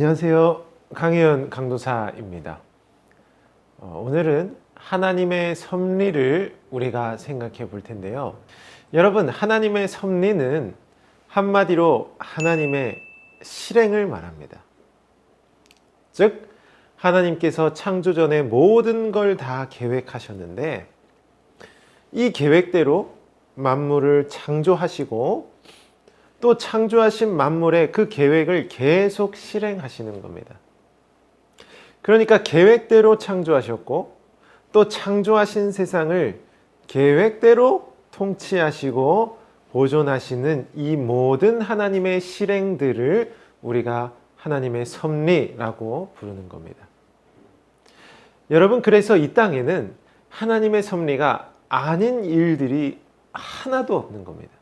안녕하세요. 강혜연 강도사입니다. 오늘은 하나님의 섭리를 우리가 생각해 볼 텐데요. 여러분, 하나님의 섭리는 한마디로 하나님의 실행을 말합니다. 즉, 하나님께서 창조 전에 모든 걸 다 계획하셨는데 이 계획대로 만물을 창조하시고 또 창조하신 만물의 그 계획을 계속 실행하시는 겁니다. 그러니까 계획대로 창조하셨고 또 창조하신 세상을 계획대로 통치하시고 보존하시는 이 모든 하나님의 실행들을 우리가 하나님의 섭리라고 부르는 겁니다. 여러분, 그래서 이 땅에는 하나님의 섭리가 아닌 일들이 하나도 없는 겁니다.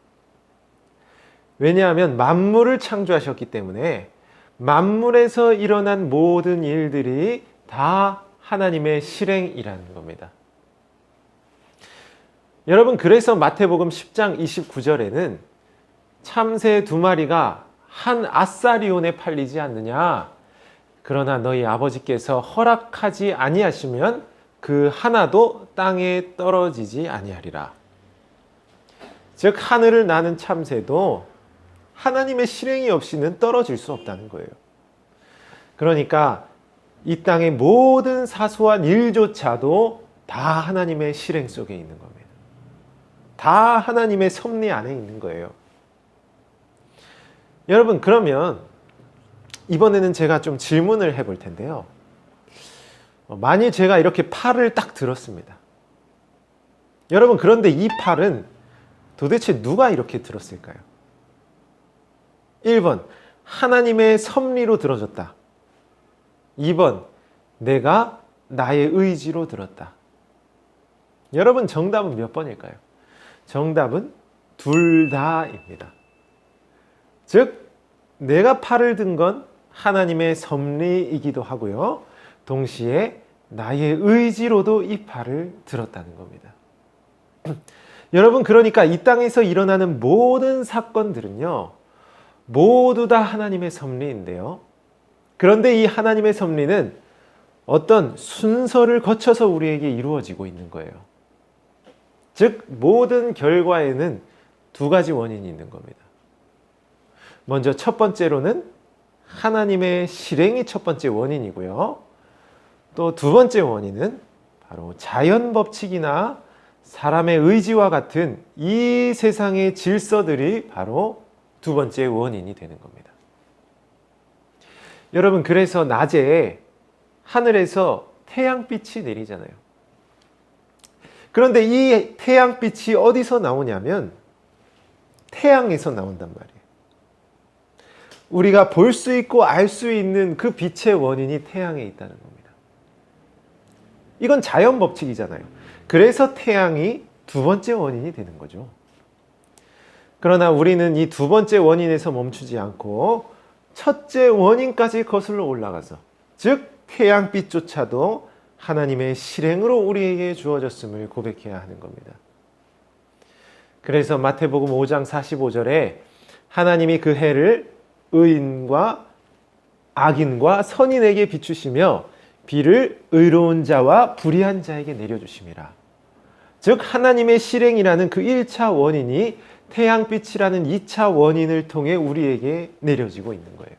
왜냐하면 만물을 창조하셨기 때문에 만물에서 일어난 모든 일들이 다 하나님의 실행이라는 겁니다. 여러분, 그래서 마태복음 10장 29절에는 참새 2마리가 한 아사리온에 팔리지 않느냐? 그러나 너희 아버지께서 허락하지 아니하시면 그 하나도 땅에 떨어지지 아니하리라. 즉, 하늘을 나는 참새도 하나님의 실행이 없이는 떨어질 수 없다는 거예요. 그러니까 이 땅의 모든 사소한 일조차도 다 하나님의 실행 속에 있는 겁니다. 다 하나님의 섭리 안에 있는 거예요. 여러분, 그러면 이번에는 제가 좀 질문을 해볼 텐데요. 만일 제가 이렇게 팔을 딱 들었습니다. 여러분, 그런데 이 팔은 도대체 누가 이렇게 들었을까요? 1번, 하나님의 섭리로 들어졌다. 2번, 내가 나의 의지로 들었다. 여러분, 정답은 몇 번일까요? 정답은 둘 다입니다. 즉, 내가 팔을 든 건 하나님의 섭리이기도 하고요. 동시에 나의 의지로도 이 팔을 들었다는 겁니다. 여러분, 그러니까 이 땅에서 일어나는 모든 사건들은요, 모두 다 하나님의 섭리인데요. 그런데 이 하나님의 섭리는 어떤 순서를 거쳐서 우리에게 이루어지고 있는 거예요. 즉, 모든 결과에는 두 가지 원인이 있는 겁니다. 먼저 첫 번째로는 하나님의 실행이 첫 번째 원인이고요. 또 두 번째 원인은 바로 자연 법칙이나 사람의 의지와 같은 이 세상의 질서들이 바로 두 번째 원인이 되는 겁니다. 여러분, 그래서 낮에 하늘에서 태양빛이 내리잖아요. 그런데 이 태양빛이 어디서 나오냐면 태양에서 나온단 말이에요. 우리가 볼 수 있고 알 수 있는 그 빛의 원인이 태양에 있다는 겁니다. 이건 자연 법칙이잖아요. 그래서 태양이 두 번째 원인이 되는 거죠. 그러나 우리는 이 두 번째 원인에서 멈추지 않고 첫째 원인까지 거슬러 올라가서, 즉 태양빛조차도 하나님의 실행으로 우리에게 주어졌음을 고백해야 하는 겁니다. 그래서 마태복음 5장 45절에 하나님이 그 해를 의인과 악인과 선인에게 비추시며 비를 의로운 자와 불의한 자에게 내려주심이라. 즉, 하나님의 실행이라는 그 1차 원인이 태양빛이라는 2차 원인을 통해 우리에게 내려지고 있는 거예요.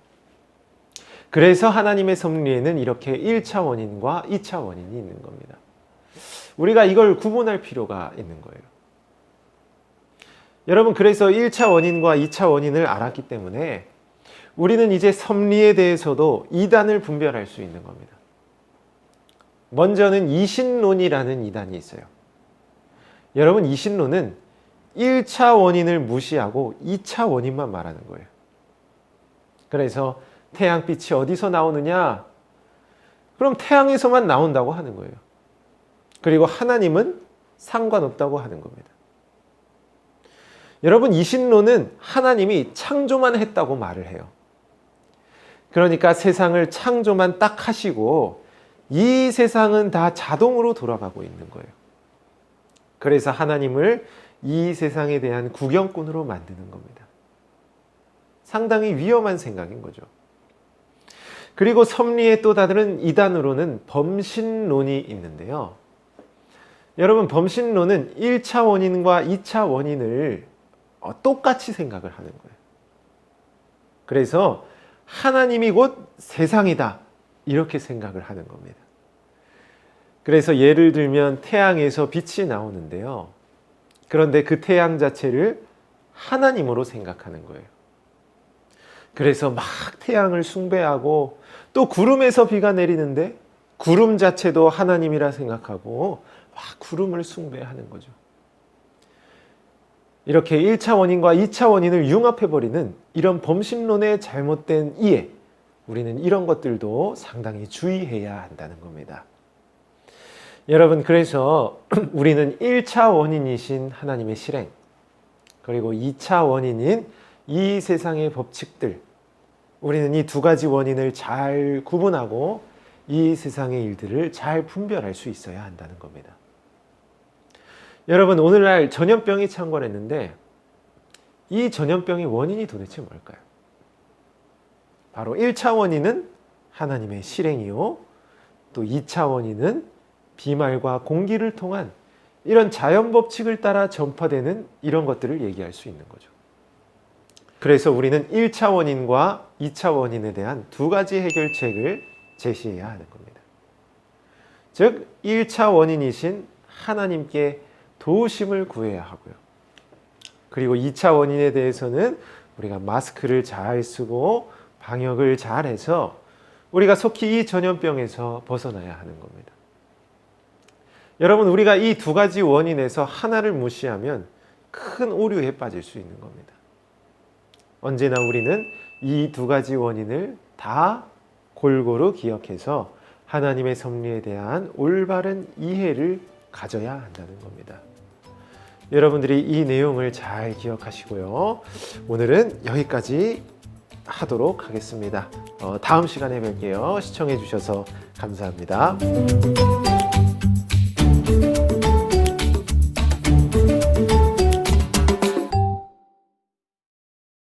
그래서 하나님의 섭리에는 이렇게 1차 원인과 2차 원인이 있는 겁니다. 우리가 이걸 구분할 필요가 있는 거예요. 여러분, 그래서 1차 원인과 2차 원인을 알았기 때문에 우리는 이제 섭리에 대해서도 2단을 분별할 수 있는 겁니다. 먼저는 이신론이라는 이단이 있어요. 여러분, 이신론은 1차 원인을 무시하고 2차 원인만 말하는 거예요. 그래서 태양빛이 어디서 나오느냐? 그럼 태양에서만 나온다고 하는 거예요. 그리고 하나님은 상관없다고 하는 겁니다. 여러분, 이신론은 하나님이 창조만 했다고 말을 해요. 그러니까 세상을 창조만 딱 하시고 이 세상은 다 자동으로 돌아가고 있는 거예요. 그래서 하나님을 이 세상에 대한 구경꾼으로 만드는 겁니다. 상당히 위험한 생각인 거죠. 그리고 섭리의 또 다른 이단으로는 범신론이 있는데요. 여러분, 범신론은 1차 원인과 2차 원인을 똑같이 생각을 하는 거예요. 그래서 하나님이 곧 세상이다, 이렇게 생각을 하는 겁니다. 그래서 예를 들면 태양에서 빛이 나오는데요. 그런데 그 태양 자체를 하나님으로 생각하는 거예요. 그래서 막 태양을 숭배하고, 또 구름에서 비가 내리는데 구름 자체도 하나님이라 생각하고 막 구름을 숭배하는 거죠. 이렇게 1차 원인과 2차 원인을 융합해버리는 이런 범신론의 잘못된 이해, 우리는 이런 것들도 상당히 주의해야 한다는 겁니다. 여러분, 그래서 우리는 1차 원인이신 하나님의 실행, 그리고 2차 원인인 이 세상의 법칙들, 우리는 이 두 가지 원인을 잘 구분하고 이 세상의 일들을 잘 분별할 수 있어야 한다는 겁니다. 여러분, 오늘날 전염병이 창궐했는데 이 전염병의 원인이 도대체 뭘까요? 바로 1차 원인은 하나님의 실행이요, 또 2차 원인은 비말과 공기를 통한 이런 자연 법칙을 따라 전파되는 이런 것들을 얘기할 수 있는 거죠. 그래서 우리는 1차 원인과 2차 원인에 대한 두 가지 해결책을 제시해야 하는 겁니다. 즉, 1차 원인이신 하나님께 도우심을 구해야 하고요. 그리고 2차 원인에 대해서는 우리가 마스크를 잘 쓰고 방역을 잘 해서 우리가 속히 이 전염병에서 벗어나야 하는 겁니다. 여러분, 우리가 이 두 가지 원인에서 하나를 무시하면 큰 오류에 빠질 수 있는 겁니다. 언제나 우리는 이 두 가지 원인을 다 골고루 기억해서 하나님의 섭리에 대한 올바른 이해를 가져야 한다는 겁니다. 여러분들이 이 내용을 잘 기억하시고요. 오늘은 여기까지 하도록 하겠습니다. 다음 시간에 뵐게요. 시청해 주셔서 감사합니다.